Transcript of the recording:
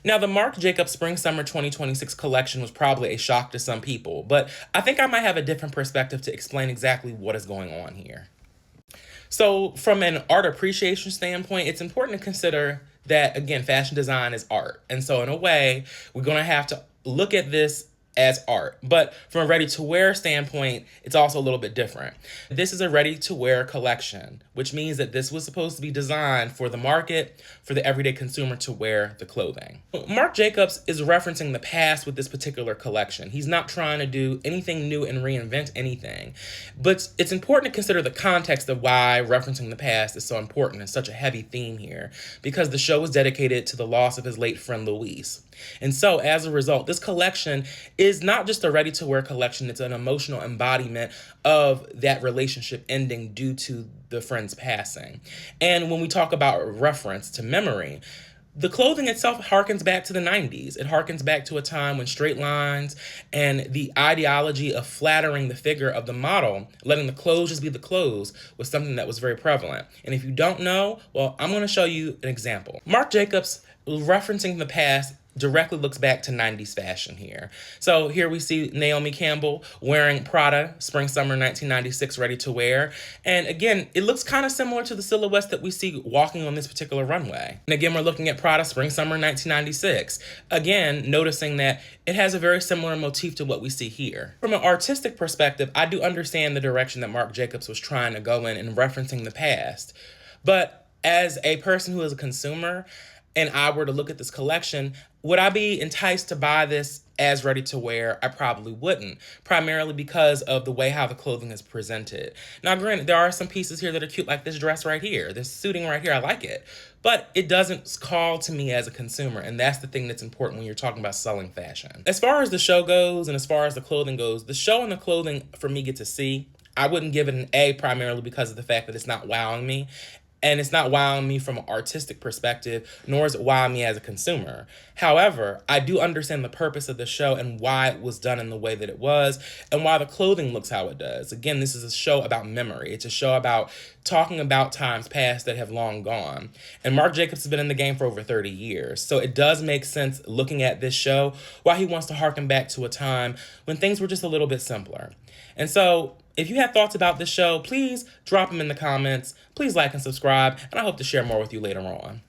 Now, the Marc Jacobs Spring-Summer 2026 collection was probably a shock to some people, but I think I might have a different perspective to explain exactly what is going on here. So, from an art appreciation standpoint, it's important to consider that, again, fashion design is art. And so, in a way, we're going to have to look at this as art. But from a ready-to-wear standpoint, it's also a little bit different. This is a ready-to-wear collection, which means that this was supposed to be designed for the market, for the everyday consumer to wear the clothing. Marc Jacobs is referencing the past with this particular collection. He's not trying to do anything new and reinvent anything. But it's important to consider the context of why referencing the past is so important and such a heavy theme here, because the show was dedicated to the loss of his late friend Louise. And so, as a result, this collection is not just a ready-to-wear collection, it's an emotional embodiment of that relationship ending due to the friend's passing. And when we talk about reference to memory, the clothing itself harkens back to the 90s. It harkens back to a time when straight lines and the ideology of flattering the figure of the model, letting the clothes just be the clothes, was something that was very prevalent. And if you don't know, well, I'm going to show you an example. Marc Jacobs, referencing the past, directly looks back to 90s fashion here. So here we see Naomi Campbell wearing Prada Spring-Summer 1996 ready to wear. And again, it looks kind of similar to the silhouettes that we see walking on this particular runway. And again, we're looking at Prada Spring-Summer 1996. Again, noticing that it has a very similar motif to what we see here. From an artistic perspective, I do understand the direction that Marc Jacobs was trying to go in referencing the past. But as a person who is a consumer, and I were to look at this collection, would I be enticed to buy this as ready to wear? I probably wouldn't, primarily because of the way how the clothing is presented. Now, granted, there are some pieces here that are cute, like this dress right here, this suiting right here, I like it. But it doesn't call to me as a consumer, and that's the thing that's important when you're talking about selling fashion. As far as the show goes, and as far as the clothing goes, the show and the clothing, for me, get to C. I wouldn't give it an A primarily because of the fact that it's not wowing me. And it's not wowing me from an artistic perspective, nor is it wowing me as a consumer. However, I do understand the purpose of the show and why it was done in the way that it was, and why the clothing looks how it does. Again, this is a show about memory. It's a show about talking about times past that have long gone. And Marc Jacobs has been in the game for over 30 years. So it does make sense looking at this show why he wants to harken back to a time when things were just a little bit simpler. And so, if you have thoughts about this show, please drop them in the comments. Please like and subscribe, and I hope to share more with you later on.